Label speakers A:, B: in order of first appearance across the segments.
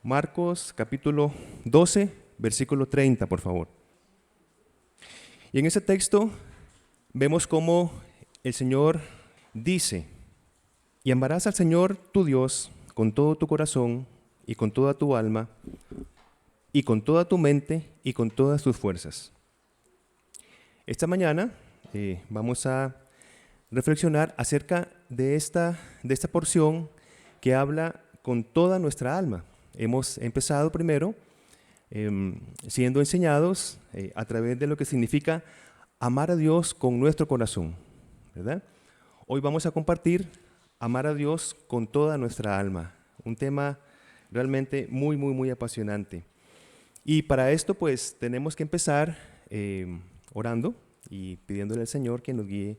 A: Marcos capítulo 12, versículo 30, por favor. Y en ese texto vemos cómo el Señor dice: y amarás al Señor tu Dios con todo tu corazón y con toda tu alma y con toda tu mente y con todas tus fuerzas. Esta mañana vamos a reflexionar acerca de esta porción que habla con toda nuestra alma. Hemos empezado primero siendo enseñados a través de lo que significa amar a Dios con nuestro corazón, ¿verdad? Hoy vamos a compartir amar a Dios con toda nuestra alma, un tema realmente muy, muy, muy apasionante. Y para esto pues tenemos que empezar orando y pidiéndole al Señor que nos guíe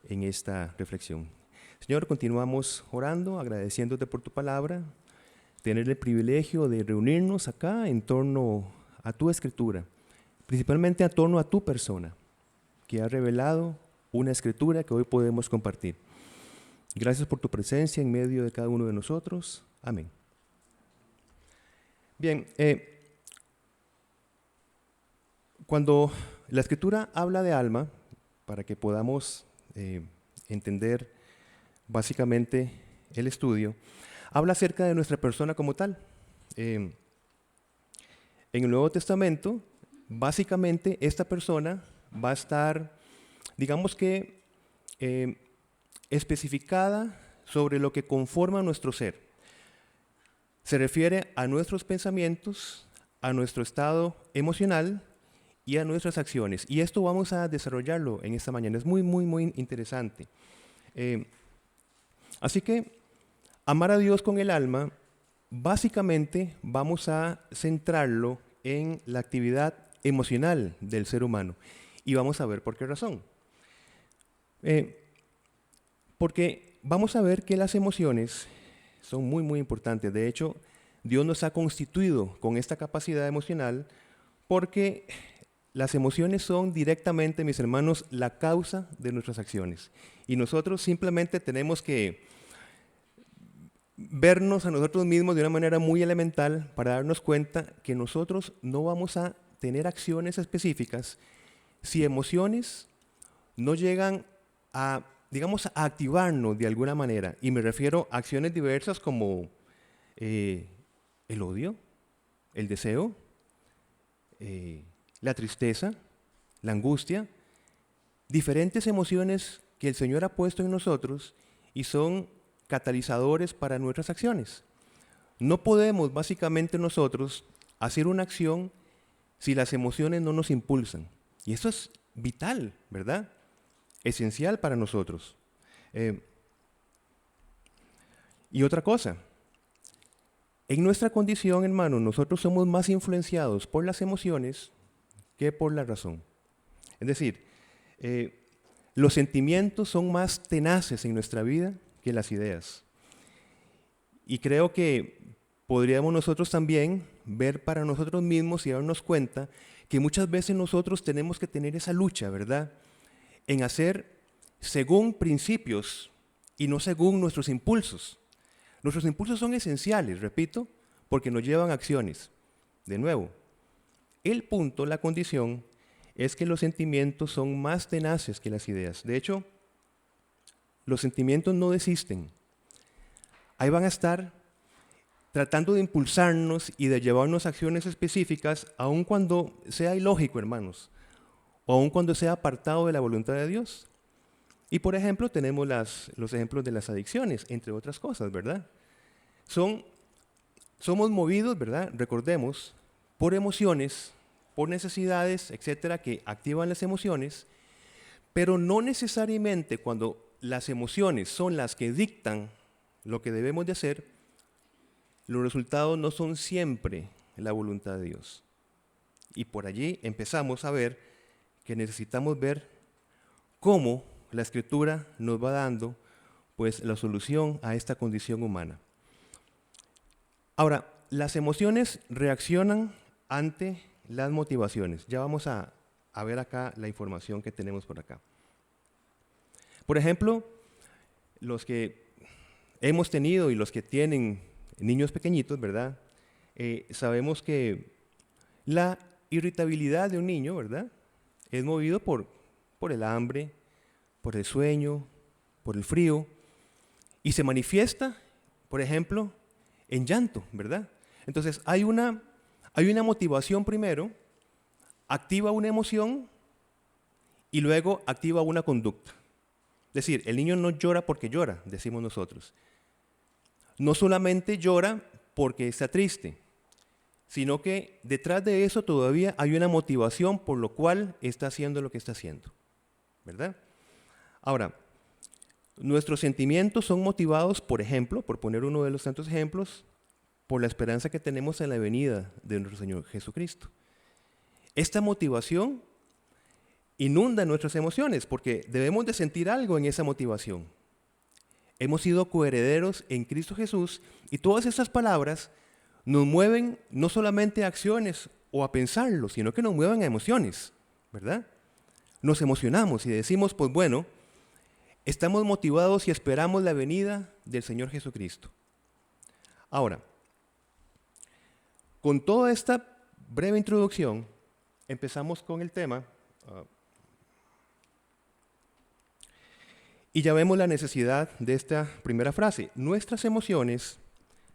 A: en esta reflexión. Señor, continuamos orando, agradeciéndote por tu palabra, tener el privilegio de reunirnos acá en torno a tu escritura, principalmente en torno a tu persona, que ha revelado una escritura que hoy podemos compartir. Gracias por tu presencia en medio de cada uno de nosotros. Amén. Bien, cuando la escritura habla de alma, para que podamos entender básicamente el estudio, habla acerca de nuestra persona como tal. En el Nuevo Testamento, básicamente esta persona va a estar, digamos que, especificada sobre lo que conforma nuestro ser. Se refiere a nuestros pensamientos, a nuestro estado emocional y a nuestras acciones. Y esto vamos a desarrollarlo en esta mañana. Es muy, muy, muy interesante. Así que amar a Dios con el alma, básicamente vamos a centrarlo en la actividad emocional del ser humano. Y vamos a ver por qué razón. Porque vamos a ver que las emociones son muy, muy importantes. De hecho, Dios nos ha constituido con esta capacidad emocional porque las emociones son directamente, mis hermanos, la causa de nuestras acciones. Y nosotros simplemente tenemos que vernos a nosotros mismos de una manera muy elemental para darnos cuenta que nosotros no vamos a tener acciones específicas si emociones no llegan a, digamos, a activarnos de alguna manera. Y me refiero a acciones diversas como el odio, el deseo, la tristeza, la angustia, diferentes emociones que el Señor ha puesto en nosotros y son catalizadores para nuestras acciones. No podemos básicamente nosotros hacer una acción si las emociones no nos impulsan. Y eso es vital, ¿verdad? Esencial para nosotros. Y otra cosa, en nuestra condición, hermano, nosotros somos más influenciados por las emociones que por la razón. Es decir, los sentimientos son más tenaces en nuestra vida que las ideas. Y creo que podríamos nosotros también ver para nosotros mismos y darnos cuenta que muchas veces nosotros tenemos que tener esa lucha, ¿verdad?, en hacer según principios y no según nuestros impulsos. Nuestros impulsos son esenciales, repito, porque nos llevan a acciones. De nuevo, el punto, la condición, es que los sentimientos son más tenaces que las ideas. De hecho, los sentimientos no desisten. Ahí van a estar tratando de impulsarnos y de llevarnos a acciones específicas, aun cuando sea ilógico, hermanos, o aun cuando sea apartado de la voluntad de Dios. Y por ejemplo, tenemos los ejemplos de las adicciones, entre otras cosas, ¿verdad? Somos movidos, ¿verdad?, recordemos, por emociones, por necesidades, etcétera, que activan las emociones, pero no necesariamente cuando las emociones son las que dictan lo que debemos de hacer, los resultados no son siempre la voluntad de Dios. Y por allí empezamos a ver que necesitamos ver cómo la Escritura nos va dando pues la solución a esta condición humana. Ahora, las emociones reaccionan ante las motivaciones. Ya vamos a ver acá la información que tenemos por acá. Por ejemplo, los que hemos tenido y los que tienen niños pequeñitos, ¿verdad? sabemos que la irritabilidad de un niño, ¿verdad?, es movido por el hambre, por el sueño, por el frío, y se manifiesta, por ejemplo, en llanto, ¿verdad? Entonces, hay una motivación primero, activa una emoción y luego activa una conducta. Es decir, el niño no llora porque llora, decimos nosotros. No solamente llora porque está triste, sino que detrás de eso todavía hay una motivación por lo cual está haciendo lo que está haciendo, ¿verdad? Ahora, nuestros sentimientos son motivados, por ejemplo, por poner uno de los tantos ejemplos, por la esperanza que tenemos en la venida de nuestro Señor Jesucristo. Esta motivación inunda nuestras emociones porque debemos de sentir algo en esa motivación. Hemos sido coherederos en Cristo Jesús y todas esas palabras nos mueven no solamente a acciones o a pensarlo, sino que nos mueven a emociones, ¿verdad? Nos emocionamos y decimos, pues bueno, estamos motivados y esperamos la venida del Señor Jesucristo. Ahora, con toda esta breve introducción, empezamos con el tema y ya vemos la necesidad de esta primera frase. Nuestras emociones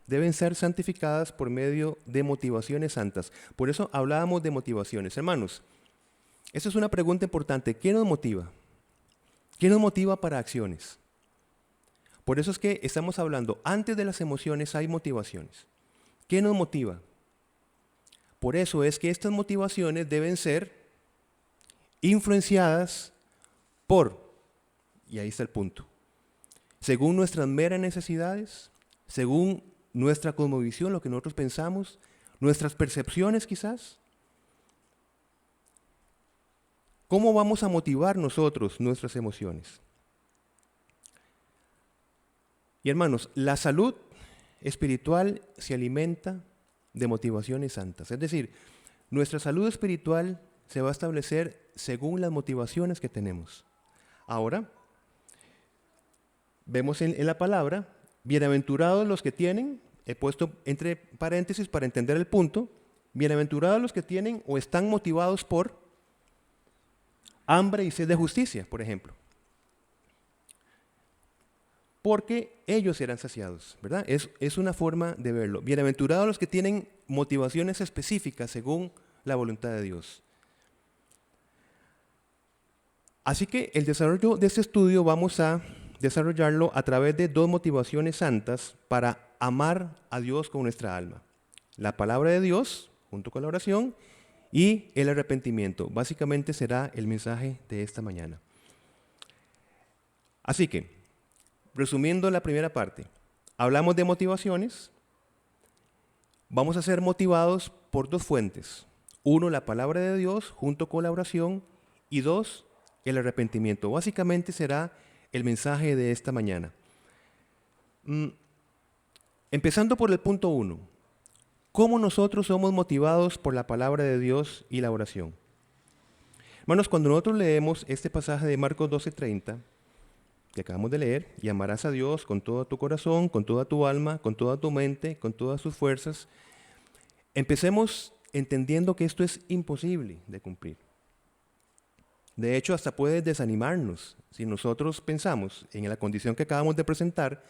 A: deben ser santificadas por medio de motivaciones santas. Por eso hablábamos de motivaciones. Hermanos, esa es una pregunta importante. ¿Qué nos motiva? ¿Qué nos motiva para acciones? Por eso es que estamos hablando, antes de las emociones hay motivaciones. ¿Qué nos motiva? Por eso es que estas motivaciones deben ser influenciadas por, y ahí está el punto, según nuestras meras necesidades, según nuestra cosmovisión, lo que nosotros pensamos, nuestras percepciones quizás. ¿Cómo vamos a motivar nosotros nuestras emociones? Y hermanos, la salud espiritual se alimenta de motivaciones santas. Es decir, nuestra salud espiritual se va a establecer según las motivaciones que tenemos. Ahora, vemos en la palabra, bienaventurados los que tienen, he puesto entre paréntesis para entender el punto, bienaventurados los que tienen o están motivados por hambre y sed de justicia, por ejemplo. Porque ellos serán saciados, ¿verdad? Es una forma de verlo. Bienaventurados los que tienen motivaciones específicas según la voluntad de Dios. Así que el desarrollo de este estudio vamos a desarrollarlo a través de dos motivaciones santas para amar a Dios con nuestra alma. La palabra de Dios, junto con la oración, y el arrepentimiento. Básicamente será el mensaje de esta mañana. Así que, resumiendo la primera parte, hablamos de motivaciones. Vamos a ser motivados por dos fuentes. Uno, la palabra de Dios, junto con la oración. Y dos, el arrepentimiento. Básicamente será el mensaje de esta mañana. Empezando por el punto 1. ¿Cómo nosotros somos motivados por la palabra de Dios y la oración? Hermanos, cuando nosotros leemos este pasaje de Marcos 12:30, que acabamos de leer, y amarás a Dios con todo tu corazón, con toda tu alma, con toda tu mente, con todas tus fuerzas, empecemos entendiendo que esto es imposible de cumplir. De hecho, hasta puede desanimarnos si nosotros pensamos en la condición que acabamos de presentar,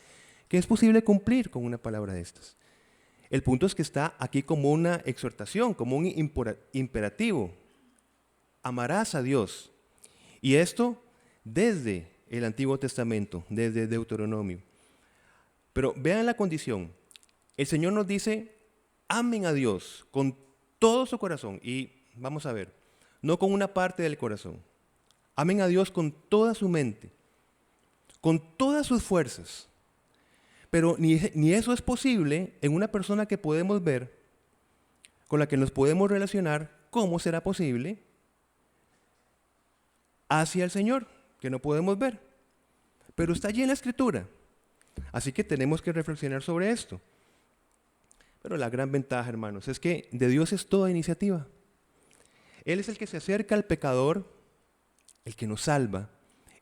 A: que es posible cumplir con una palabra de estas. El punto es que está aquí como una exhortación, como un imperativo. Amarás a Dios. Y esto desde el Antiguo Testamento, desde Deuteronomio. Pero vean la condición. El Señor nos dice, amen a Dios con todo su corazón. Y vamos a ver, no con una parte del corazón. Amen a Dios con toda su mente, con todas sus fuerzas. Pero ni eso es posible en una persona que podemos ver, con la que nos podemos relacionar. ¿Cómo será posible hacia el Señor, que no podemos ver? Pero está allí en la Escritura. Así que tenemos que reflexionar sobre esto. Pero la gran ventaja, hermanos, es que de Dios es toda iniciativa. Él es el que se acerca al pecador, el que nos salva,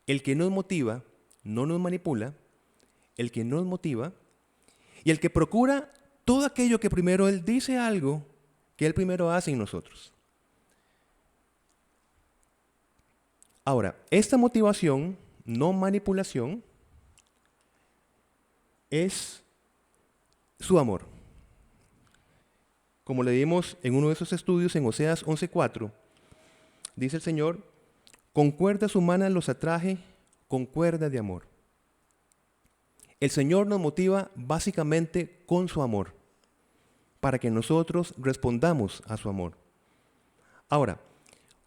A: el que nos motiva, no nos manipula, el que nos motiva y el que procura todo aquello que primero Él dice algo, que Él primero hace en nosotros. Ahora, esta motivación, no manipulación, es su amor. Como leímos en uno de esos estudios en Oseas 11:4, dice el Señor, con cuerdas humanas los atraje, con cuerdas de amor. El Señor nos motiva básicamente con su amor, para que nosotros respondamos a su amor. Ahora,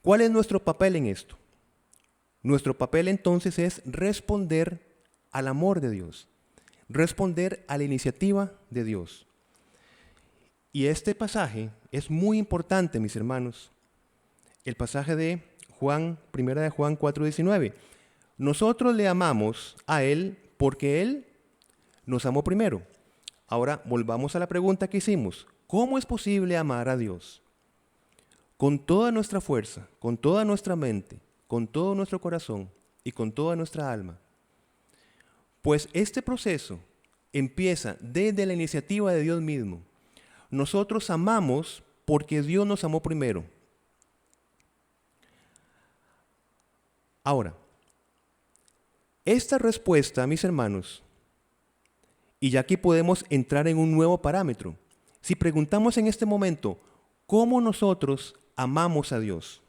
A: ¿cuál es nuestro papel en esto? Nuestro papel entonces es responder al amor de Dios, responder a la iniciativa de Dios. Y este pasaje es muy importante, mis hermanos. El pasaje de Juan, primera de Juan 4:19. Nosotros le amamos a Él porque Él nos amó primero. Ahora volvamos a la pregunta que hicimos. ¿Cómo es posible amar a Dios? Con toda nuestra fuerza, con toda nuestra mente, con todo nuestro corazón y con toda nuestra alma. Pues este proceso empieza desde la iniciativa de Dios mismo. Nosotros amamos porque Dios nos amó primero. Ahora, esta respuesta, mis hermanos, y ya aquí podemos entrar en un nuevo parámetro. Si preguntamos en este momento, ¿cómo nosotros amamos a Dios?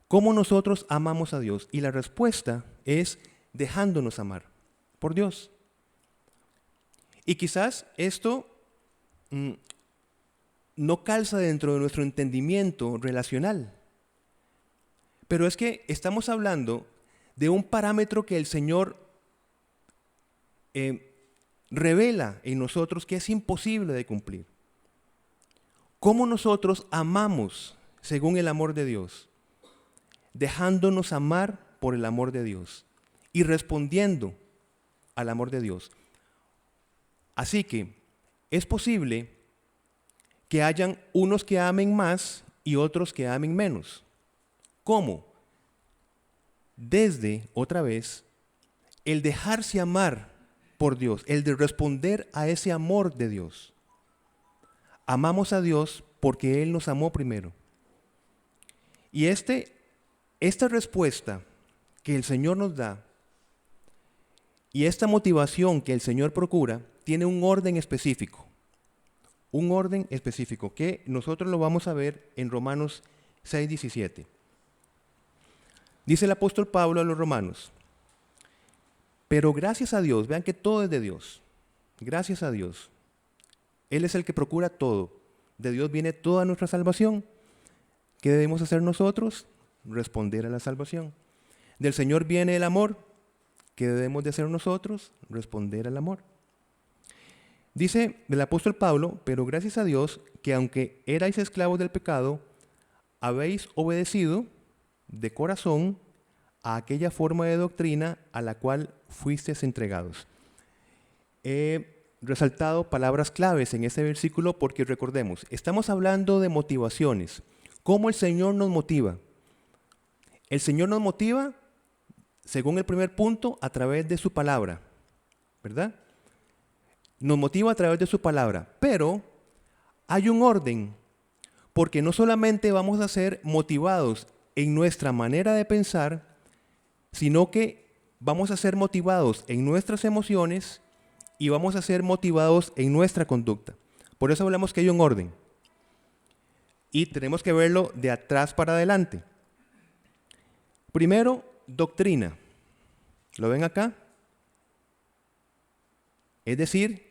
A: ¿Cómo nosotros amamos a Dios? Y la respuesta es dejándonos amar por Dios. Y quizás esto no calza dentro de nuestro entendimiento relacional. Pero es que estamos hablando de un parámetro que el Señor revela en nosotros que es imposible de cumplir. ¿Cómo nosotros amamos según el amor de Dios? Dejándonos amar por el amor de Dios y respondiendo al amor de Dios. Así que es posible que hayan unos que amen más y otros que amen menos. ¿Cómo? Desde, otra vez, el dejarse amar por Dios, el de responder a ese amor de Dios. Amamos a Dios porque Él nos amó primero. Y esta respuesta que el Señor nos da y esta motivación que el Señor procura tiene un orden específico. Un orden específico que nosotros lo vamos a ver en Romanos 6:17. Dice el apóstol Pablo a los romanos, pero gracias a Dios, vean que todo es de Dios, gracias a Dios. Él es el que procura todo. De Dios viene toda nuestra salvación. ¿Qué debemos hacer nosotros? Responder a la salvación. Del Señor viene el amor. ¿Qué debemos de hacer nosotros? Responder al amor. Dice el apóstol Pablo, pero gracias a Dios que aunque erais esclavos del pecado, habéis obedecido de corazón a aquella forma de doctrina a la cual fuisteis entregados. He resaltado palabras claves en este versículo porque recordemos, estamos hablando de motivaciones. ¿Cómo el Señor nos motiva? El Señor nos motiva, según el primer punto, a través de su palabra, ¿verdad? Nos motiva a través de su palabra, pero hay un orden, porque no solamente vamos a ser motivados en nuestra manera de pensar, sino que vamos a ser motivados en nuestras emociones y vamos a ser motivados en nuestra conducta. Por eso hablamos que hay un orden. Y tenemos que verlo de atrás para adelante. Primero, doctrina. ¿Lo ven acá? Es decir,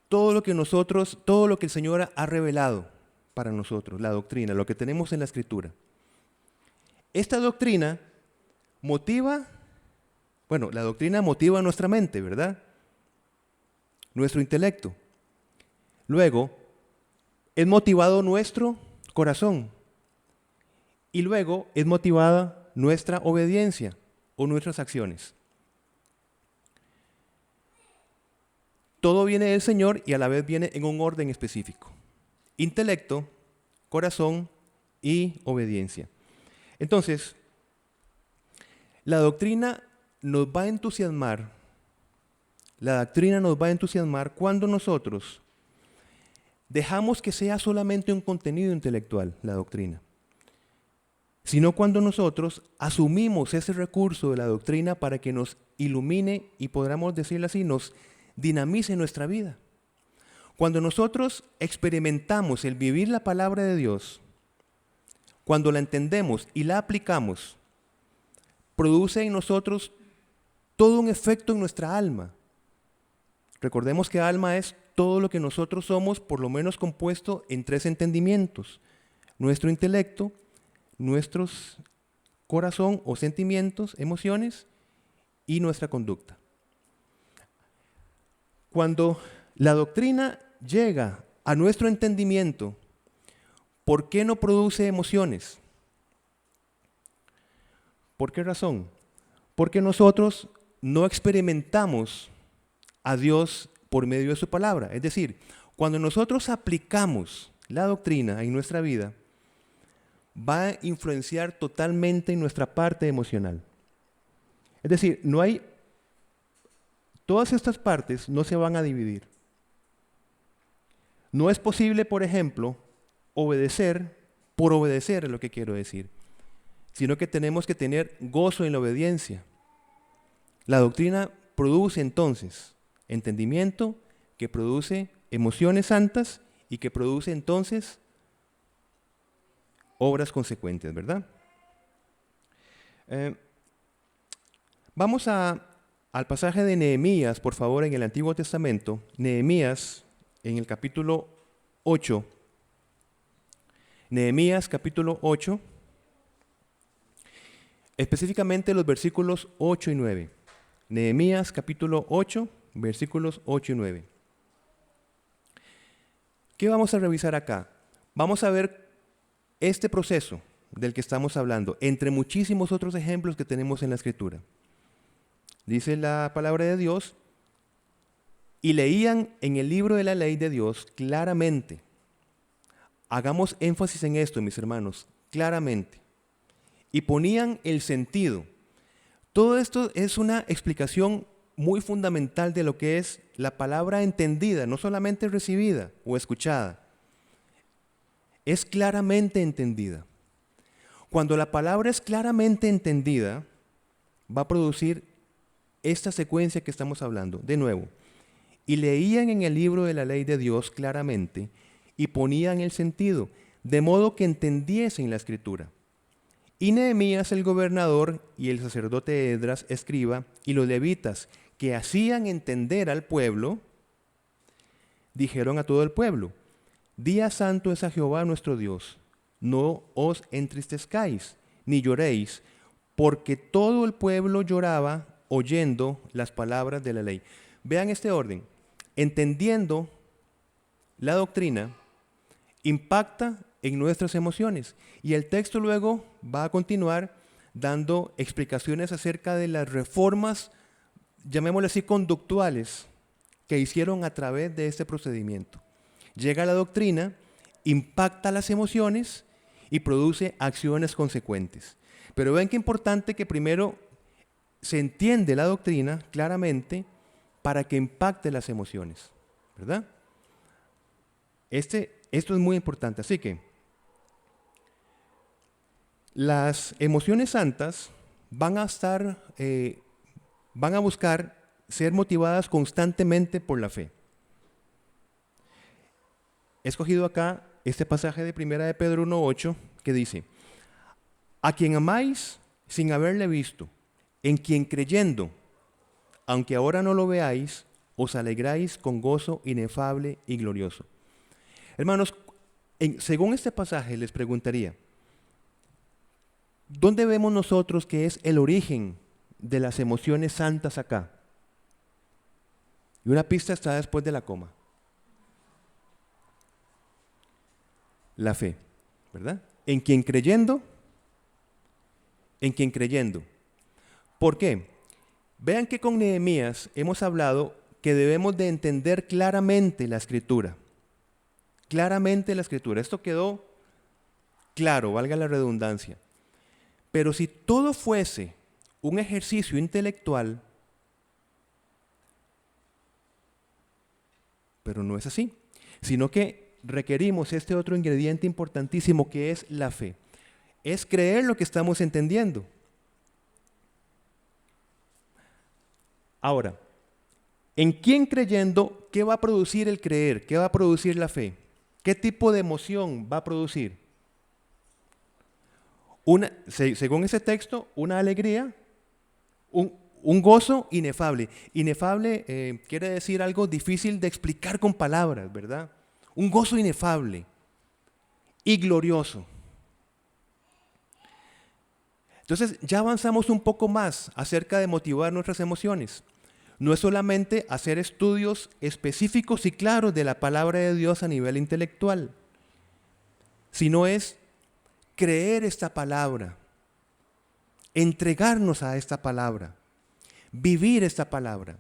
A: todo lo que el Señor ha revelado para nosotros, la doctrina, lo que tenemos en la Escritura. Esta doctrina la doctrina motiva nuestra mente, ¿verdad? Nuestro intelecto. Luego, es motivado nuestro corazón. Y luego es motivada nuestra obediencia o nuestras acciones. Todo viene del Señor y a la vez viene en un orden específico. Intelecto, corazón y obediencia. Entonces, la doctrina nos va a entusiasmar la doctrina nos va a entusiasmar cuando nosotros dejamos que sea solamente un contenido intelectual, la doctrina, sino cuando nosotros asumimos ese recurso de la doctrina para que nos ilumine y podamos decirlo así, nos dinamice nuestra vida. Cuando nosotros experimentamos el vivir la palabra de Dios, cuando la entendemos y la aplicamos, produce en nosotros todo un efecto en nuestra alma. Recordemos que alma es todo lo que nosotros somos, por lo menos compuesto en 3 entendimientos: nuestro intelecto, nuestro corazón o sentimientos, emociones y nuestra conducta. Cuando la doctrina llega a nuestro entendimiento, ¿por qué no produce emociones? ¿Por qué razón? Porque nosotros no experimentamos a Dios por medio de su palabra. Es decir, cuando nosotros aplicamos la doctrina en nuestra vida, va a influenciar totalmente en nuestra parte emocional. Es decir, todas estas partes no se van a dividir. No es posible, por ejemplo, obedecer por obedecer, es lo que quiero decir, sino que tenemos que tener gozo en la obediencia. La doctrina produce entonces entendimiento, que produce emociones santas y que produce entonces obras consecuentes, ¿verdad? Vamos al pasaje de Nehemías, por favor, en el Antiguo Testamento. Nehemías, en el capítulo 8. Nehemías, capítulo 8. Específicamente los versículos 8 y 9. Nehemías, capítulo 8, versículos 8 y 9. ¿Qué vamos a revisar acá? Vamos a ver este proceso del que estamos hablando, entre muchísimos otros ejemplos que tenemos en la Escritura. Dice la palabra de Dios: y leían en el libro de la ley de Dios claramente. Hagamos énfasis en esto, mis hermanos, claramente. Y ponían el sentido. Todo esto es una explicación muy fundamental de lo que es la palabra entendida, no solamente recibida o escuchada. Es claramente entendida. Cuando la palabra es claramente entendida, va a producir esta secuencia que estamos hablando. De nuevo, y leían en el libro de la ley de Dios claramente y ponían el sentido, de modo que entendiesen la escritura. Y Nehemías el gobernador y el sacerdote Esdras escriba y los levitas que hacían entender al pueblo, dijeron a todo el pueblo: día santo es a Jehová nuestro Dios, no os entristezcáis ni lloréis, porque todo el pueblo lloraba oyendo las palabras de la ley. Vean este orden: entendiendo la doctrina impacta en nuestras emociones. Y el texto luego va a continuar dando explicaciones acerca de las reformas, llamémosle así, conductuales, que hicieron a través de este procedimiento. Llega la doctrina, impacta las emociones y produce acciones consecuentes. Pero ven qué importante que primero se entiende la doctrina claramente para que impacte las emociones, ¿verdad? Esto es muy importante. Así que las emociones santas van a buscar ser motivadas constantemente por la fe. He escogido acá este pasaje de 1 de Pedro 1:8 que dice: a quien amáis sin haberle visto, en quien creyendo, aunque ahora no lo veáis, os alegráis con gozo inefable y glorioso. Hermanos, según este pasaje les preguntaría: ¿dónde vemos nosotros que es el origen de las emociones santas acá? Y una pista está después de la coma. La fe, ¿verdad? En quien creyendo. ¿Por qué? Vean que con Nehemías hemos hablado que debemos de entender claramente la Escritura. Claramente la Escritura. Esto quedó claro, valga la redundancia. Pero si todo fuese un ejercicio intelectual, pero no es así, sino que requerimos este otro ingrediente importantísimo que es la fe. Es creer lo que estamos entendiendo. Ahora, ¿en quién creyendo qué va a producir el creer? ¿Qué va a producir la fe? ¿Qué tipo de emoción va a producir? Según ese texto, una alegría, un gozo inefable. Inefable quiere decir algo difícil de explicar con palabras, ¿verdad? Un gozo inefable y glorioso. Entonces ya avanzamos un poco más acerca de motivar nuestras emociones. No es solamente hacer estudios específicos y claros de la palabra de Dios a nivel intelectual, sino es creer esta palabra, entregarnos a esta palabra, vivir esta palabra.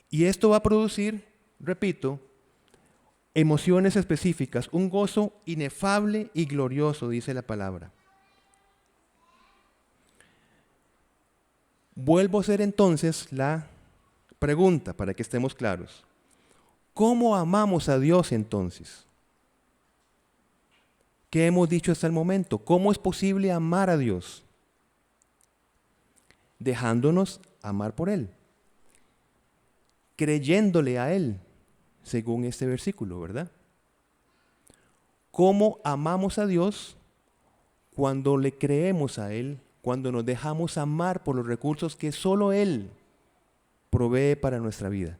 A: Y esto va a producir, repito, emociones específicas, un gozo inefable y glorioso, dice la palabra. Vuelvo a hacer entonces la pregunta para que estemos claros. ¿Cómo amamos a Dios entonces? ¿Qué hemos dicho hasta el momento? ¿Cómo es posible amar a Dios? Dejándonos amar por Él, creyéndole a Él, según este versículo, ¿verdad? ¿Cómo amamos a Dios? Cuando le creemos a Él, cuando nos dejamos amar por los recursos que solo Él provee para nuestra vida.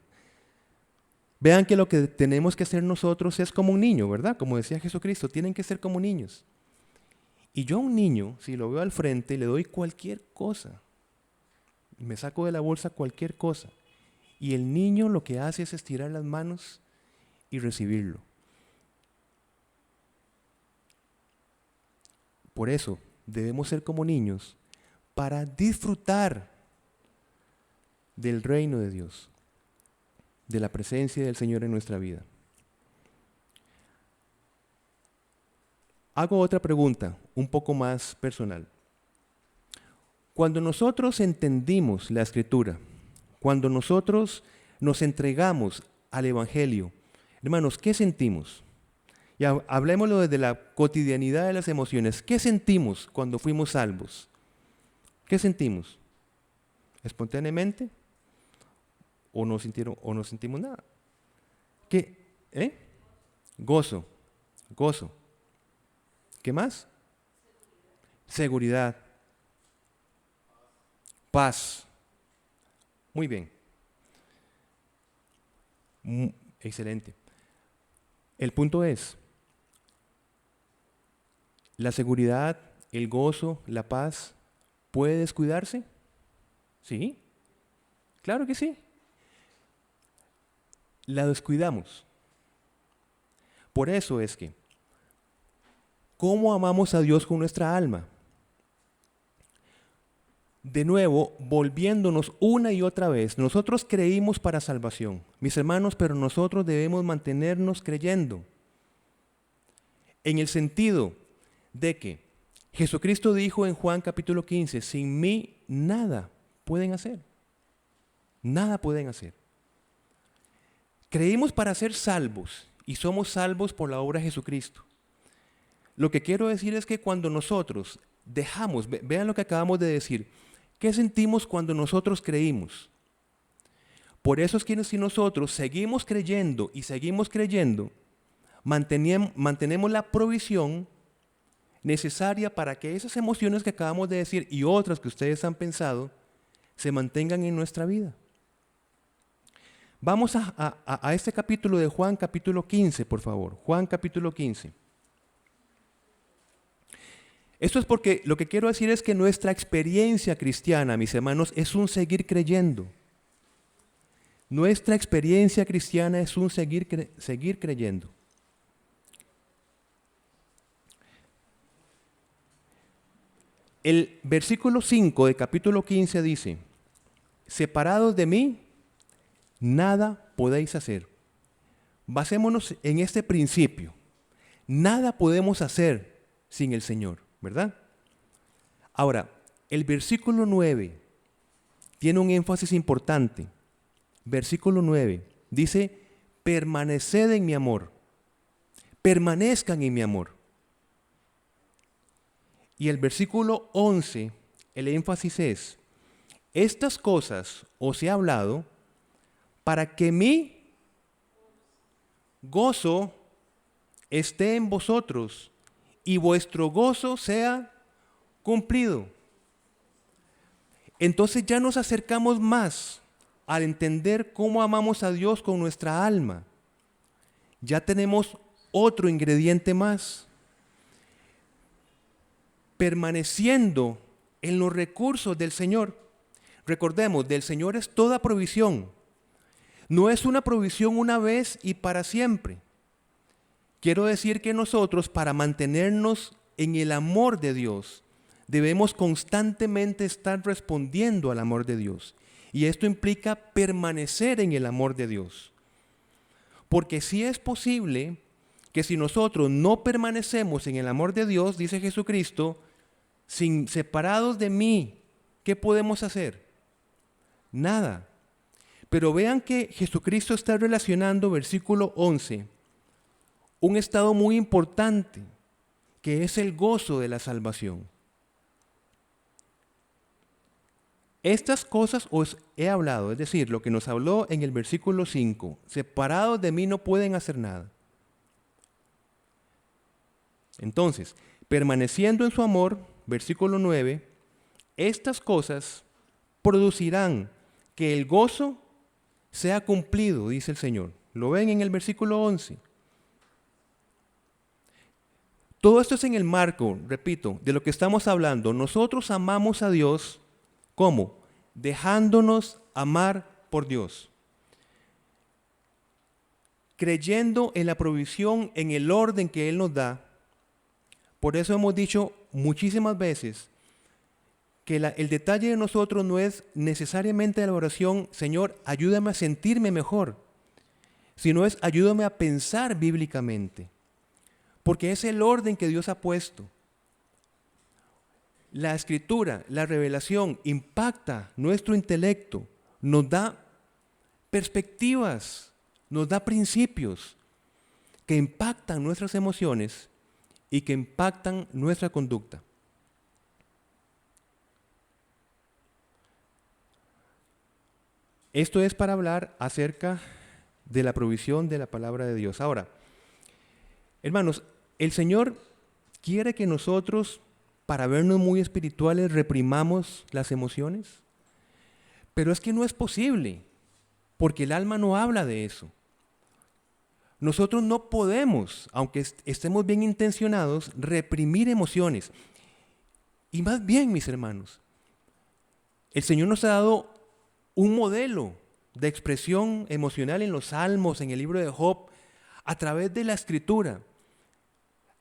A: Vean que lo que tenemos que hacer nosotros es como un niño, ¿verdad? Como decía Jesucristo, tienen que ser como niños. Y yo a un niño, si lo veo al frente, le doy cualquier cosa. Me saco de la bolsa cualquier cosa. Y el niño lo que hace es estirar las manos y recibirlo. Por eso debemos ser como niños para disfrutar del reino de Dios, de la presencia del Señor en nuestra vida. Hago otra pregunta, un poco más personal. Cuando nosotros entendimos la Escritura, cuando nosotros nos entregamos al Evangelio, hermanos, ¿qué sentimos? Y hablémoslo desde la cotidianidad de las emociones. ¿Qué sentimos cuando fuimos salvos? ¿Qué sentimos? ¿Espontáneamente? ¿O no sentimos nada? ¿Qué? Gozo. Gozo. ¿Qué más? Seguridad. Paz. Muy bien. Excelente. El punto es, ¿la seguridad, el gozo, la paz, puede descuidarse? Sí, claro que sí. La descuidamos. Por eso es que, ¿cómo amamos a Dios con nuestra alma? De nuevo, volviéndonos una y otra vez, nosotros creímos para salvación, mis hermanos, pero nosotros debemos mantenernos creyendo. En el sentido de que Jesucristo dijo en Juan capítulo 15, sin mí nada pueden hacer. Nada pueden hacer. Creímos para ser salvos y somos salvos por la obra de Jesucristo. Lo que quiero decir es que cuando nosotros dejamos, vean lo que acabamos de decir, ¿qué sentimos cuando nosotros creímos? Por eso es que si nosotros seguimos creyendo y seguimos creyendo, mantenemos la provisión necesaria para que esas emociones que acabamos de decir y otras que ustedes han pensado se mantengan en nuestra vida. Vamos a este capítulo de Juan, capítulo 15, por favor. Juan, capítulo 15. Esto es porque lo que quiero decir es que nuestra experiencia cristiana, mis hermanos, es un seguir creyendo. Nuestra experiencia cristiana es un seguir creyendo. El versículo 5 del capítulo 15 dice, separados de mí, nada podéis hacer. Basémonos en este principio. Nada podemos hacer sin el Señor, ¿verdad? Ahora, el versículo 9 tiene un énfasis importante. Versículo 9 dice, permaneced en mi amor. Permanezcan en mi amor. Y el versículo 11, el énfasis es, estas cosas os he hablado para que mi gozo esté en vosotros y vuestro gozo sea cumplido. Entonces ya nos acercamos más al entender cómo amamos a Dios con nuestra alma. Ya tenemos otro ingrediente más. Permaneciendo en los recursos del Señor. Recordemos, del Señor es toda provisión. No es una provisión una vez y para siempre. Quiero decir que nosotros, para mantenernos en el amor de Dios, debemos constantemente estar respondiendo al amor de Dios. Y esto implica permanecer en el amor de Dios. Porque sí es posible que si nosotros no permanecemos en el amor de Dios, dice Jesucristo, separados de mí, ¿qué podemos hacer? Nada. Pero vean que Jesucristo está relacionando, versículo 11, un estado muy importante, que es el gozo de la salvación. Estas cosas os he hablado, es decir, lo que nos habló en el versículo 5, separados de mí no pueden hacer nada. Entonces, permaneciendo en su amor, versículo 9, estas cosas producirán que el gozo sea cumplido, dice el Señor. ¿Lo ven en el versículo 11? Todo esto es en el marco, repito, de lo que estamos hablando. Nosotros amamos a Dios, ¿cómo? Dejándonos amar por Dios. Creyendo en la provisión, en el orden que Él nos da. Por eso hemos dicho muchísimas veces que el detalle de nosotros no es necesariamente la oración, Señor, ayúdame a sentirme mejor, sino es ayúdame a pensar bíblicamente, porque es el orden que Dios ha puesto. La escritura, la revelación impacta nuestro intelecto, nos da perspectivas, nos da principios que impactan nuestras emociones y que impactan nuestra conducta. Esto es para hablar acerca de la provisión de la palabra de Dios. Ahora, hermanos, el Señor quiere que nosotros, para vernos muy espirituales, reprimamos las emociones. Pero es que no es posible, porque el alma no habla de eso. Nosotros no podemos, aunque estemos bien intencionados, reprimir emociones. Y más bien, mis hermanos, el Señor nos ha dado un modelo de expresión emocional en los Salmos, en el libro de Job, a través de la Escritura.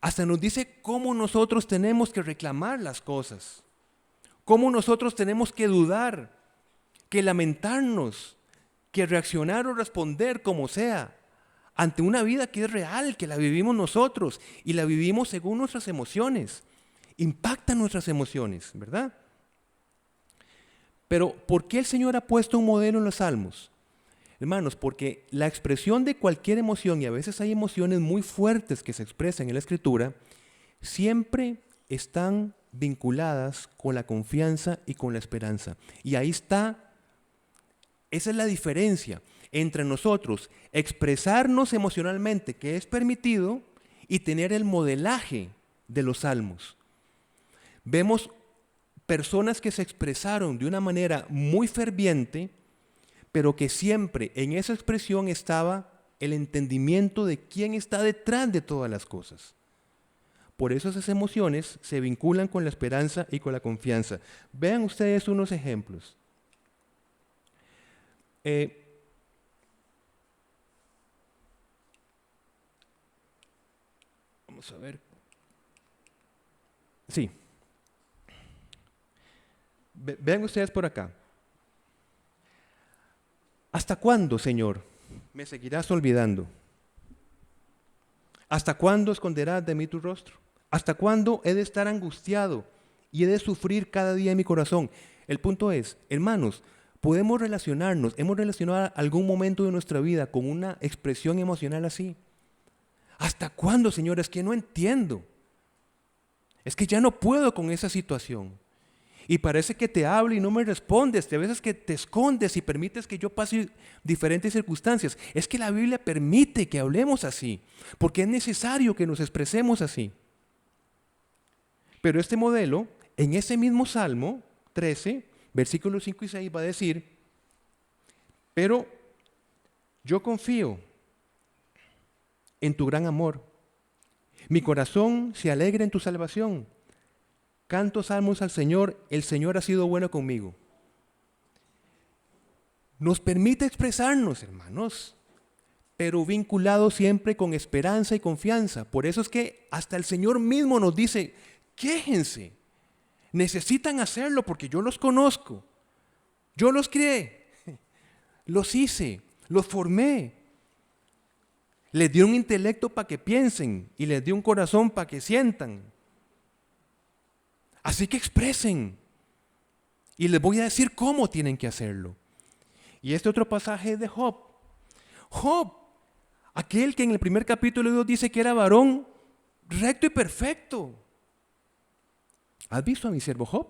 A: Hasta nos dice cómo nosotros tenemos que reclamar las cosas, cómo nosotros tenemos que dudar, que lamentarnos, que reaccionar o responder como sea, ante una vida que es real, que la vivimos nosotros y la vivimos según nuestras emociones. Impactan nuestras emociones, ¿verdad? Pero, ¿por qué el Señor ha puesto un modelo en los Salmos? Hermanos, porque la expresión de cualquier emoción, y a veces hay emociones muy fuertes que se expresan en la Escritura, siempre están vinculadas con la confianza y con la esperanza. Y ahí está, esa es la diferencia entre nosotros, expresarnos emocionalmente, que es permitido, y tener el modelaje de los Salmos. Vemos personas que se expresaron de una manera muy ferviente, pero que siempre en esa expresión estaba el entendimiento de quién está detrás de todas las cosas. Por eso esas emociones se vinculan con la esperanza y con la confianza. Vean ustedes unos ejemplos. Vamos a ver. Sí. Vean ustedes por acá. ¿Hasta cuándo, Señor, me seguirás olvidando? ¿Hasta cuándo esconderás de mí tu rostro? ¿Hasta cuándo he de estar angustiado y he de sufrir cada día en mi corazón? El punto es, hermanos, podemos relacionarnos, hemos relacionado algún momento de nuestra vida con una expresión emocional así. ¿Hasta cuándo, Señor? Es que no entiendo. Es que ya no puedo con esa situación. Y parece que te hablo y no me respondes. A veces que te escondes y permites que yo pase diferentes circunstancias. Es que la Biblia permite que hablemos así, porque es necesario que nos expresemos así. Pero este modelo, en ese mismo Salmo 13, versículos 5 y 6, va a decir: pero yo confío en tu gran amor. Mi corazón se alegra en tu salvación. Canto salmos al Señor, el Señor ha sido bueno conmigo. Nos permite expresarnos, hermanos, pero vinculados siempre con esperanza y confianza. Por eso es que hasta el Señor mismo nos dice: quéjense, necesitan hacerlo porque yo los conozco, yo los crié, los hice, los formé. Les di un intelecto para que piensen y les di un corazón para que sientan. Así que expresen. Y les voy a decir cómo tienen que hacerlo. Y este otro pasaje es de Job. Job, aquel que en el primer capítulo Dios dice que era varón recto y perfecto. ¿Has visto a mi siervo Job?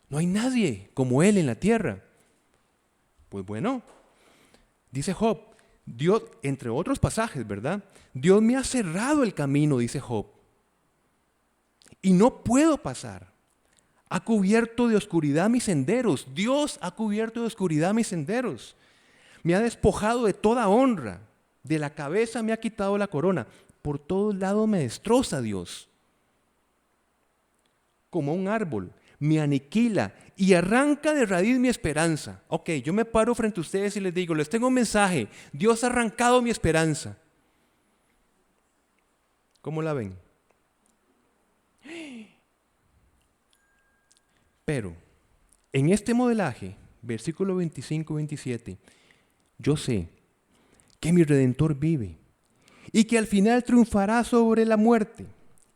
A: No hay nadie como él en la tierra. Pues bueno, dice Job, Dios, entre otros pasajes, ¿verdad? Dios me ha cerrado el camino, dice Job, y no puedo pasar. Ha cubierto de oscuridad mis senderos. Dios ha cubierto de oscuridad mis senderos. Me ha despojado de toda honra. De la cabeza me ha quitado la corona. Por todos lados me destroza Dios. Como un árbol, me aniquila y arranca de raíz mi esperanza. Ok, yo me paro frente a ustedes y les digo, les tengo un mensaje. Dios ha arrancado mi esperanza. ¿Cómo la ven? Pero, en este modelaje, versículo 25-27, yo sé que mi Redentor vive y que al final triunfará sobre la muerte.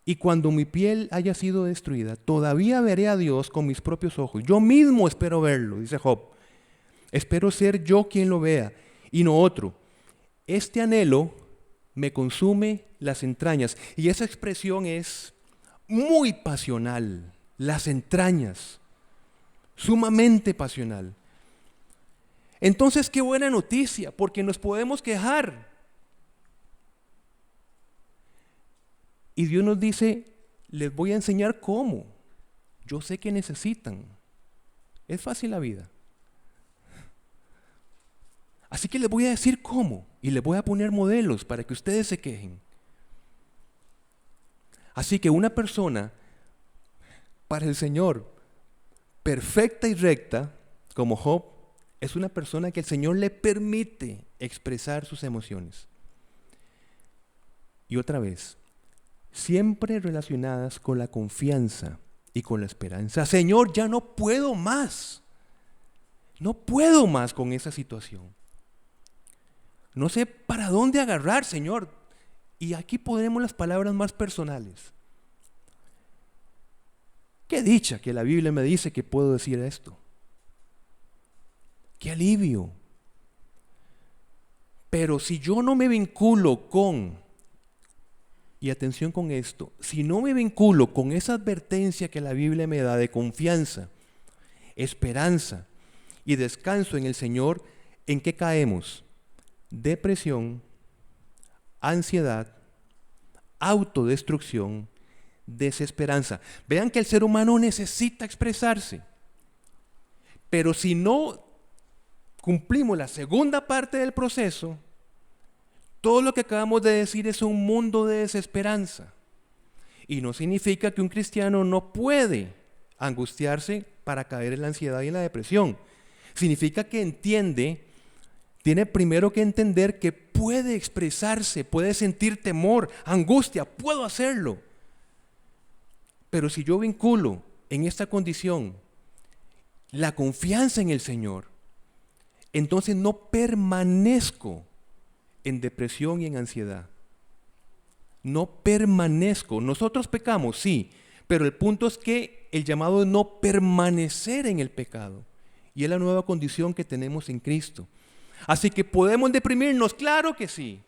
A: Y cuando mi piel haya sido destruida, todavía veré a Dios con mis propios ojos. Yo mismo espero verlo, dice Job. Espero ser yo quien lo vea y no otro. Este anhelo me consume las entrañas. Y esa expresión es muy pasional. Las entrañas. Sumamente pasional. Entonces, qué buena noticia, porque nos podemos quejar. Y Dios nos dice, les voy a enseñar cómo. Yo sé que necesitan. Es fácil la vida. Así que les voy a decir cómo. Y les voy a poner modelos para que ustedes se quejen. Así que una persona, para el Señor, perfecta y recta, como Job, es una persona que el Señor le permite expresar sus emociones. Y otra vez, siempre relacionadas con la confianza y con la esperanza. Señor, ya no puedo más. No puedo más con esa situación. No sé para dónde agarrar, Señor. Y aquí podremos las palabras más personales. Qué dicha que la Biblia me dice que puedo decir esto. Qué alivio. Pero si yo no me vinculo con, y atención con esto, si no me vinculo con esa advertencia que la Biblia me da de confianza, esperanza y descanso en el Señor, ¿en qué caemos? Depresión, ansiedad, autodestrucción, desesperanza. Vean que el ser humano necesita expresarse. Pero si no cumplimos la segunda parte del proceso, todo lo que acabamos de decir es un mundo de desesperanza. Y no significa que un cristiano no puede angustiarse para caer en la ansiedad y en la depresión. Significa que tiene primero que entender que puede expresarse, puede sentir temor, angustia, puedo hacerlo. Pero si yo vinculo en esta condición la confianza en el Señor, entonces no permanezco en depresión y en ansiedad. No permanezco. Nosotros pecamos, sí, pero el punto es que el llamado es no permanecer en el pecado. y es la nueva condición que tenemos en Cristo. Así que podemos deprimirnos, claro que sí,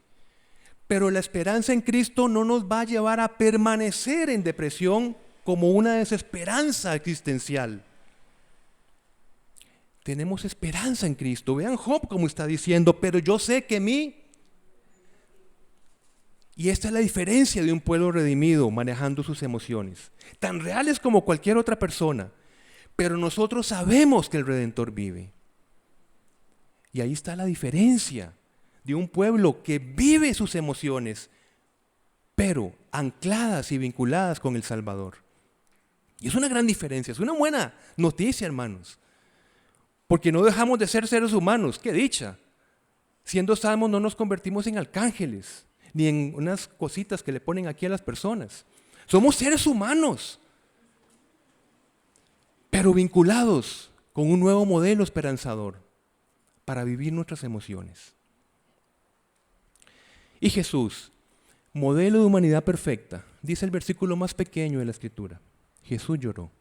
A: pero la esperanza en Cristo no nos va a llevar a permanecer en depresión como una desesperanza existencial. Tenemos esperanza en Cristo. Vean Job como está diciendo, pero yo sé que mí... Y esta es la diferencia de un pueblo redimido manejando sus emociones, tan reales como cualquier otra persona, pero nosotros sabemos que el Redentor vive. Y ahí está la diferencia de un pueblo que vive sus emociones, pero ancladas y vinculadas con el Salvador. Y es una gran diferencia, es una buena noticia, hermanos, porque no dejamos de ser seres humanos, qué dicha. Siendo salmos no nos convertimos en arcángeles, ni en unas cositas que le ponen aquí a las personas. Somos seres humanos, pero vinculados con un nuevo modelo esperanzador para vivir nuestras emociones. Y Jesús, modelo de humanidad perfecta, dice el versículo más pequeño de la Escritura. Jesús lloró.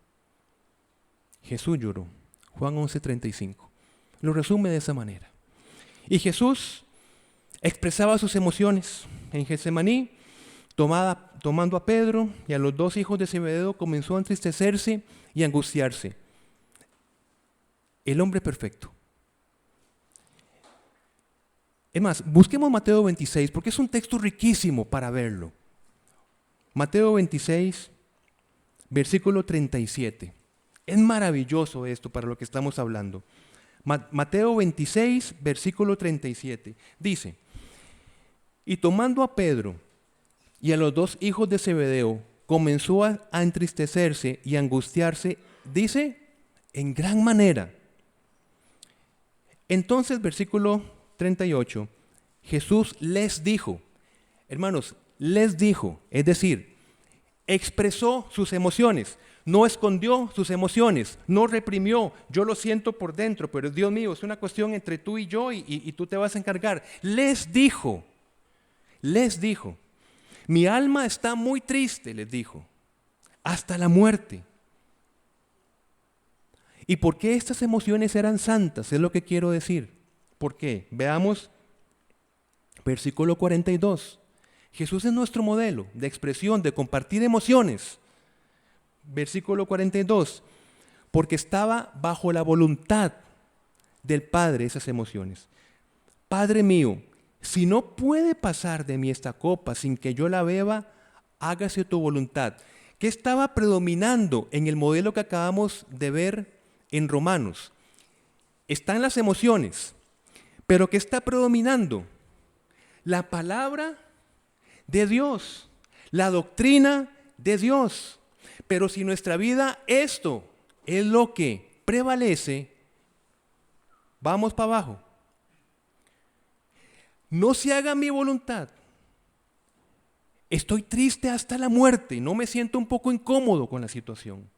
A: Jesús lloró. Juan 11:35. Lo resume de esa manera. Y Jesús expresaba sus emociones. En Getsemaní, tomando a Pedro y a los dos hijos de Zebedeo, comenzó a entristecerse y angustiarse. El hombre perfecto. Es más, busquemos Mateo 26, porque es un texto riquísimo para verlo. Mateo 26, versículo 37. Es maravilloso esto para lo que estamos hablando. Mateo 26, versículo 37. Dice: y tomando a Pedro y a los dos hijos de Zebedeo, comenzó a entristecerse y angustiarse, dice, en gran manera. Entonces, versículo 38, Jesús les dijo, hermanos, les dijo, es decir, expresó sus emociones, no escondió sus emociones, no reprimió, yo lo siento por dentro, pero Dios mío, es una cuestión entre tú y yo y tú te vas a encargar. Les dijo, mi alma está muy triste, les dijo, hasta la muerte. ¿Y por qué estas emociones eran santas? Es lo que quiero decir. ¿Por qué? Veamos versículo 42. Jesús es nuestro modelo de expresión, de compartir emociones. Versículo 42. Porque estaba bajo la voluntad del Padre esas emociones. Padre mío, si no puede pasar de mí esta copa sin que yo la beba, hágase tu voluntad. ¿Qué estaba predominando en el modelo que acabamos de ver en Romanos? Están las emociones, pero ¿qué está predominando? La palabra de Dios, la doctrina de Dios. Pero si en nuestra vida esto es lo que prevalece, vamos para abajo. No se haga mi voluntad. Estoy triste hasta la muerte. No me siento un poco incómodo con la situación.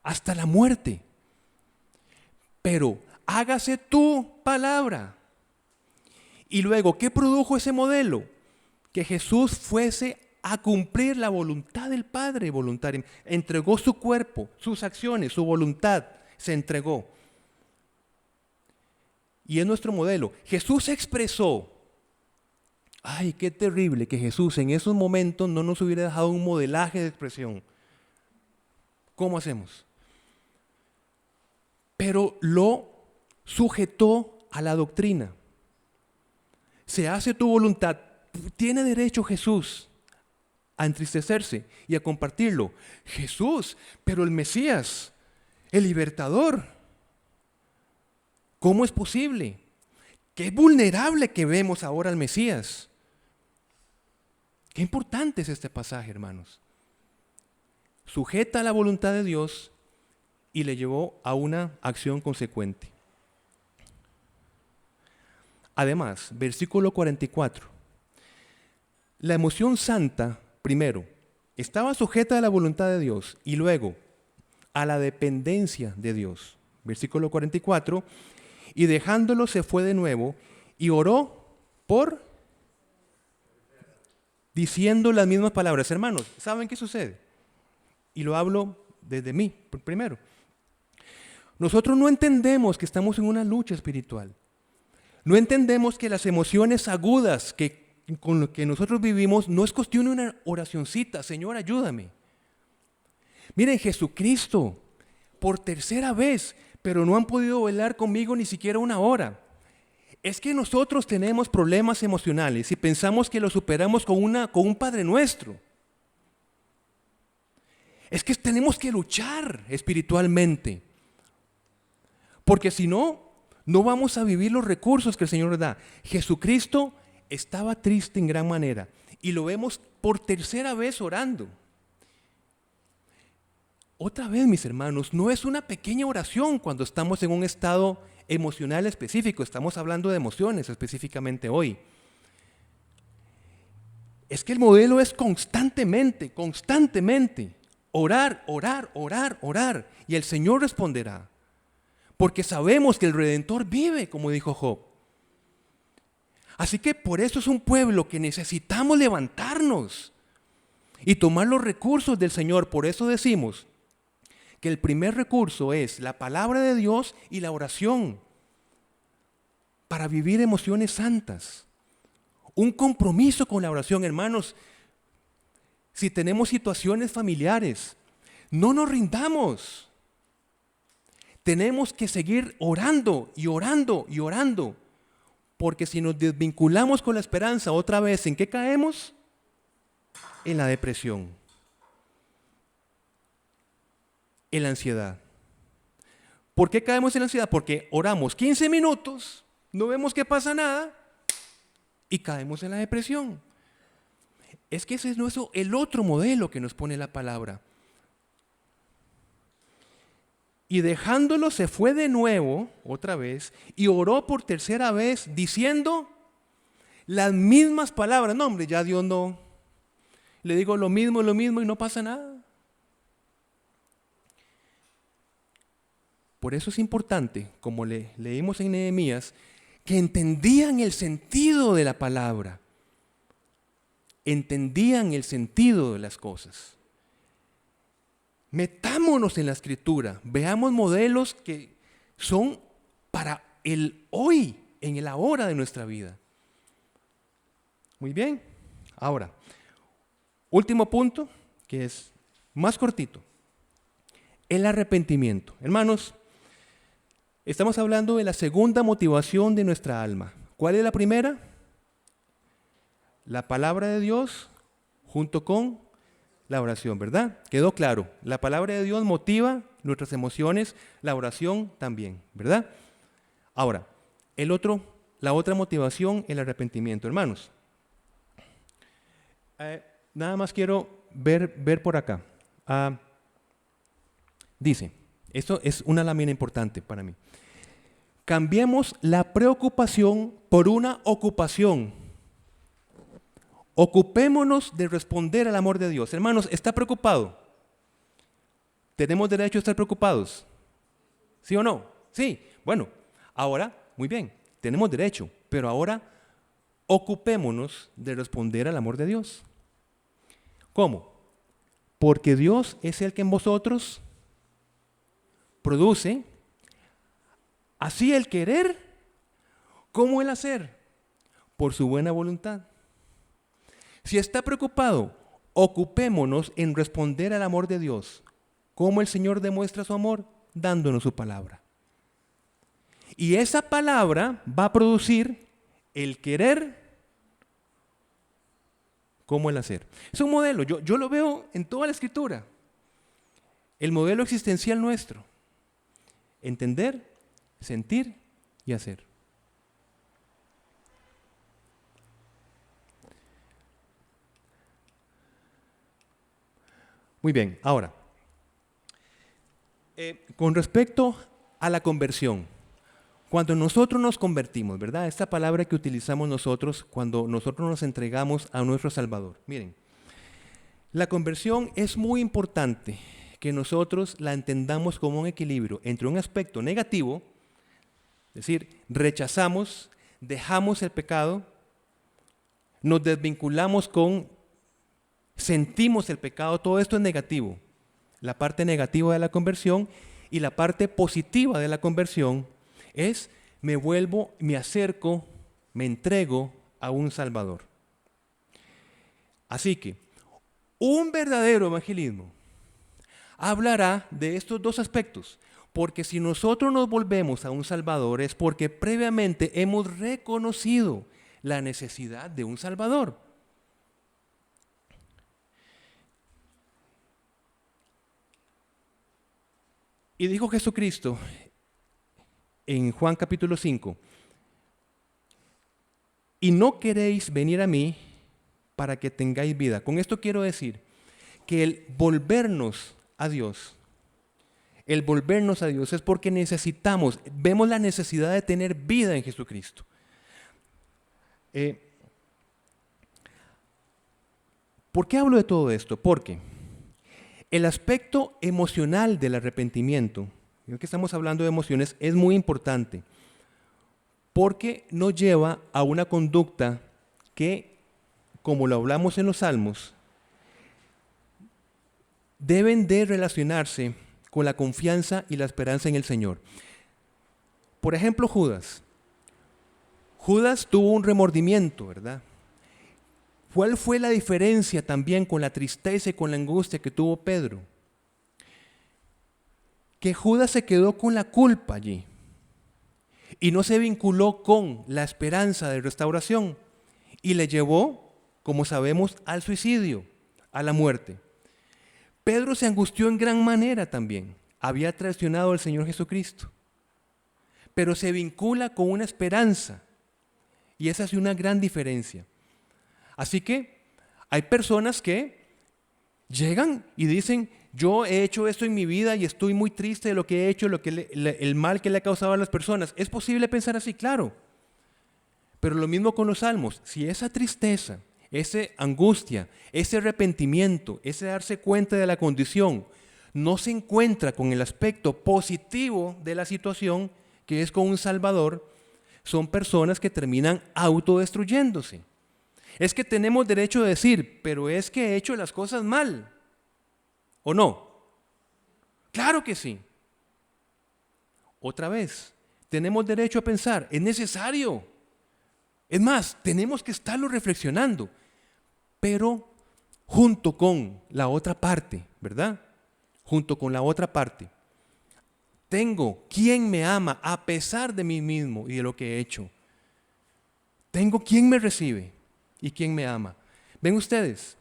A: Hasta la muerte. Pero hágase tu palabra. Y luego, ¿qué produjo ese modelo? Que Jesús fuese a cumplir la voluntad del Padre voluntariamente. Entregó su cuerpo, sus acciones, su voluntad. Se entregó. Y es nuestro modelo. Jesús expresó. Ay, qué terrible que Jesús en esos momentos no nos hubiera dejado un modelaje de expresión. ¿Cómo hacemos? Pero lo sujetó a la doctrina. Se hace tu voluntad. Tiene derecho Jesús a entristecerse y a compartirlo. Jesús, pero el Mesías, el libertador. ¿Cómo es posible? Qué vulnerable que vemos ahora al Mesías. Qué importante es este pasaje, hermanos. Sujeta a la voluntad de Dios y le llevó a una acción consecuente. Además, versículo 44. La emoción santa, primero, estaba sujeta a la voluntad de Dios y luego a la dependencia de Dios. Versículo 44. Y dejándolo se fue de nuevo y oró por... diciendo las mismas palabras. Hermanos, ¿saben qué sucede? Y lo hablo desde mí primero. Nosotros no entendemos que estamos en una lucha espiritual. No entendemos que las emociones agudas con lo que nosotros vivimos no es cuestión de una oracioncita, Señor, ayúdame. Miren, Jesucristo, por tercera vez, pero no han podido velar conmigo ni siquiera una hora. Es que nosotros tenemos problemas emocionales y pensamos que los superamos con un Padre Nuestro. Es que tenemos que luchar espiritualmente. Porque si no, no vamos a vivir los recursos que el Señor nos da. Jesucristo estaba triste en gran manera y lo vemos por tercera vez orando. Otra vez, mis hermanos, no es una pequeña oración cuando estamos en un estado emocional específico. Estamos hablando de emociones específicamente hoy. Es que el modelo es constantemente orar, orar, orar, orar, y el Señor responderá. Porque sabemos que el Redentor vive, como dijo Job. Así que por eso es un pueblo que necesitamos levantarnos y tomar los recursos del Señor. Por eso decimos que el primer recurso es la palabra de Dios y la oración para vivir emociones santas. Un compromiso con la oración, hermanos. Si tenemos situaciones familiares, no nos rindamos. Tenemos que seguir orando y orando y orando. Porque si nos desvinculamos con la esperanza otra vez, ¿en qué caemos? En la depresión, en la ansiedad. ¿Por qué caemos en la ansiedad? Porque oramos 15 minutos, no vemos que pasa nada y caemos en la depresión. Es que ese es el otro modelo que nos pone la palabra. Y dejándolo se fue de nuevo, otra vez, y oró por tercera vez diciendo las mismas palabras. No, hombre, ya Dios no. Le digo lo mismo y no pasa nada. Por eso es importante, como leímos en Nehemías, que entendían el sentido de la palabra. Entendían el sentido de las cosas. Metámonos en la Escritura, veamos modelos que son para el hoy, en el ahora de nuestra vida. Muy bien, ahora, último punto, que es más cortito, el arrepentimiento. Hermanos, estamos hablando de la segunda motivación de nuestra alma. ¿Cuál es la primera? La palabra de Dios junto con la oración, ¿verdad? Quedó claro. La palabra de Dios motiva nuestras emociones, la oración también, ¿verdad? Ahora, la otra motivación, el arrepentimiento. Hermanos, nada más quiero ver por acá. Dice, esto es una lámina importante para mí. Cambiemos la preocupación por una ocupación. Ocupémonos de responder al amor de Dios. Hermanos, ¿está preocupado? ¿Tenemos derecho a estar preocupados? ¿Sí o no? Sí. Bueno, ahora, muy bien, tenemos derecho, pero ahora ocupémonos de responder al amor de Dios. ¿Cómo? Porque Dios es el que en vosotros produce así el querer como el hacer, por su buena voluntad. Si está preocupado, ocupémonos en responder al amor de Dios. ¿Cómo el Señor demuestra su amor? Dándonos su palabra. Y esa palabra va a producir el querer como el hacer. Es un modelo, yo lo veo en toda la Escritura. El modelo existencial nuestro. Entender, sentir y hacer. Muy bien, ahora, con respecto a la conversión, cuando nosotros nos convertimos, ¿verdad? Esta palabra que utilizamos nosotros cuando nosotros nos entregamos a nuestro Salvador. Miren, la conversión es muy importante que nosotros la entendamos como un equilibrio entre un aspecto negativo, es decir, rechazamos, dejamos el pecado, nos desvinculamos sentimos el pecado, todo esto es negativo, la parte negativa de la conversión, y la parte positiva de la conversión es me vuelvo, me acerco, me entrego a un Salvador. Así que un verdadero evangelismo hablará de estos dos aspectos, porque si nosotros nos volvemos a un Salvador es porque previamente hemos reconocido la necesidad de un Salvador. Y dijo Jesucristo en Juan capítulo 5, y no queréis venir a mí para que tengáis vida. Con esto quiero decir que el volvernos a Dios es porque necesitamos, vemos la necesidad de tener vida en Jesucristo. ¿Por qué hablo de todo esto? Porque el aspecto emocional del arrepentimiento, ya que estamos hablando de emociones, es muy importante, porque nos lleva a una conducta que, como lo hablamos en los Salmos, deben de relacionarse con la confianza y la esperanza en el Señor. Por ejemplo, Judas. Judas tuvo un remordimiento, ¿verdad? ¿Cuál fue la diferencia también con la tristeza y con la angustia que tuvo Pedro? Que Judas se quedó con la culpa allí y no se vinculó con la esperanza de restauración y le llevó, como sabemos, al suicidio, a la muerte. Pedro se angustió en gran manera también. Había traicionado al Señor Jesucristo, pero se vincula con una esperanza y esa es una gran diferencia. Así que hay personas que llegan y dicen, yo he hecho esto en mi vida y estoy muy triste de lo que he hecho, el mal que le ha causado a las personas. ¿Es posible pensar así? Claro. Pero lo mismo con los salmos. Si esa tristeza, esa angustia, ese arrepentimiento, ese darse cuenta de la condición, no se encuentra con el aspecto positivo de la situación, que es con un Salvador, son personas que terminan autodestruyéndose. Es que tenemos derecho a decir, pero es que he hecho las cosas mal. ¿O no? Claro que sí. Otra vez, tenemos derecho a pensar, es necesario. Es más, tenemos que estarlo reflexionando, pero junto con la otra parte, ¿verdad? Junto con la otra parte. Tengo quien me ama a pesar de mí mismo y de lo que he hecho. Tengo quien me recibe y quien me ama. ¿Ven ustedes?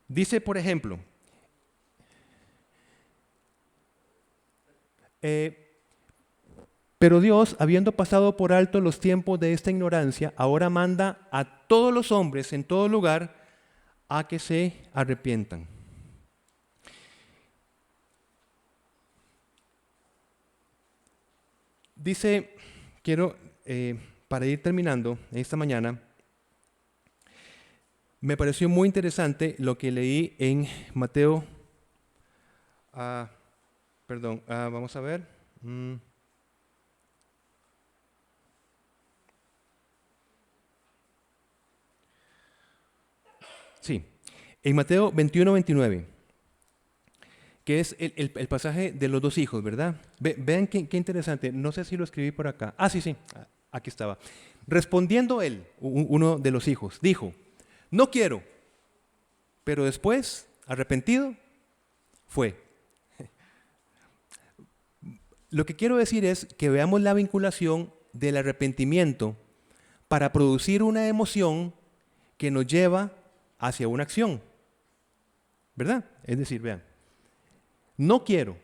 A: Dice, por ejemplo, pero Dios, habiendo pasado por alto los tiempos de esta ignorancia, ahora manda a todos los hombres en todo lugar a que se arrepientan. Dice, para ir terminando esta mañana, me pareció muy interesante lo que leí en Mateo, vamos a ver. Sí, en Mateo 21-29, que es el pasaje de los dos hijos, ¿verdad? Vean qué interesante, no sé si lo escribí por acá. Sí, aquí estaba. Respondiendo él, uno de los hijos, dijo, no quiero, pero después, arrepentido, fue. Lo que quiero decir es que veamos la vinculación del arrepentimiento para producir una emoción que nos lleva hacia una acción, ¿verdad? Es decir, vean, no quiero,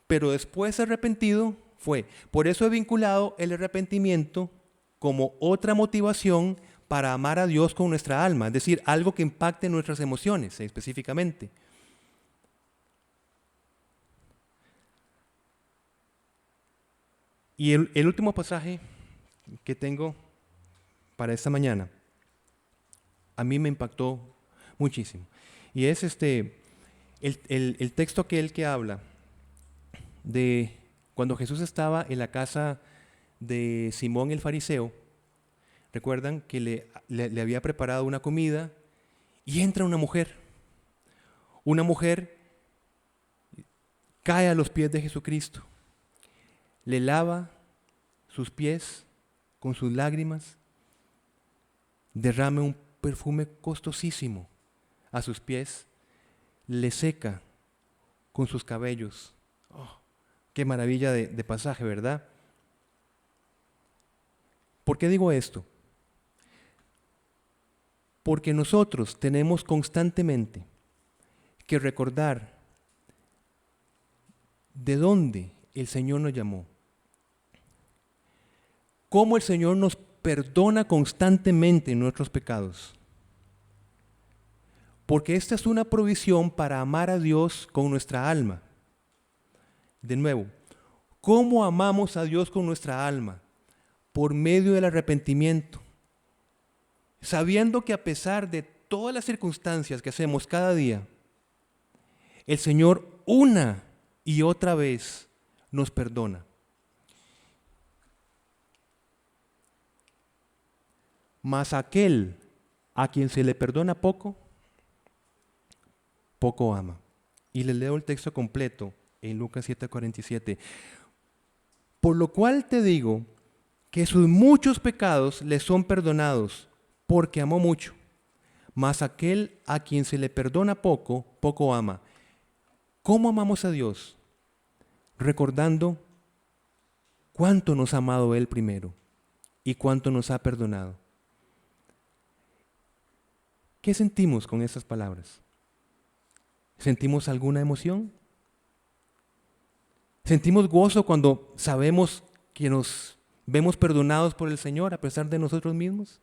A: pero después arrepentido fue. Por eso he vinculado el arrepentimiento como otra motivación para amar a Dios con nuestra alma, es decir, algo que impacte nuestras emociones específicamente. Y el último pasaje que tengo para esta mañana, a mí me impactó muchísimo. Y es el texto aquel que habla de cuando Jesús estaba en la casa de Simón el fariseo. Recuerdan que le había preparado una comida y entra una mujer cae a los pies de Jesucristo, le lava sus pies con sus lágrimas, derrama un perfume costosísimo a sus pies, le seca con sus cabellos. Oh, qué maravilla de pasaje, ¿verdad? ¿Por qué digo esto? Porque nosotros tenemos constantemente que recordar de dónde el Señor nos llamó, cómo el Señor nos perdona constantemente nuestros pecados. Porque esta es una provisión para amar a Dios con nuestra alma. De nuevo, ¿cómo amamos a Dios con nuestra alma? Por medio del arrepentimiento. Sabiendo que a pesar de todas las circunstancias que hacemos cada día, el Señor una y otra vez nos perdona. Mas aquel a quien se le perdona poco, poco ama. Y les leo el texto completo en Lucas 7:47. Por lo cual te digo que sus muchos pecados le son perdonados, porque amó mucho. Mas aquel a quien se le perdona poco, poco ama. ¿Cómo amamos a Dios? Recordando cuánto nos ha amado Él primero y cuánto nos ha perdonado. ¿Qué sentimos con estas palabras? ¿Sentimos alguna emoción? ¿Sentimos gozo cuando sabemos que nos vemos perdonados por el Señor a pesar de nosotros mismos?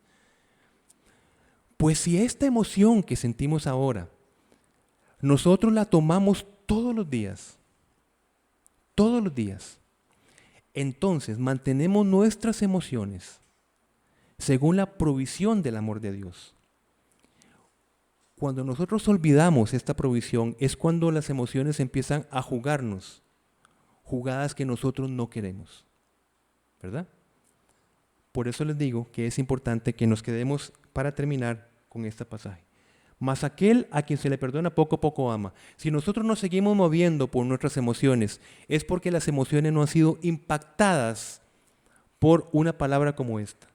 A: Pues si esta emoción que sentimos ahora, nosotros la tomamos todos los días, entonces mantenemos nuestras emociones según la provisión del amor de Dios. Cuando nosotros olvidamos esta provisión es cuando las emociones empiezan a jugarnos, jugadas que nosotros no queremos, ¿verdad? Por eso les digo que es importante que nos quedemos para terminar con este pasaje. Mas aquel a quien se le perdona poco, poco ama. Si nosotros nos seguimos moviendo por nuestras emociones, es porque las emociones no han sido impactadas por una palabra como esta.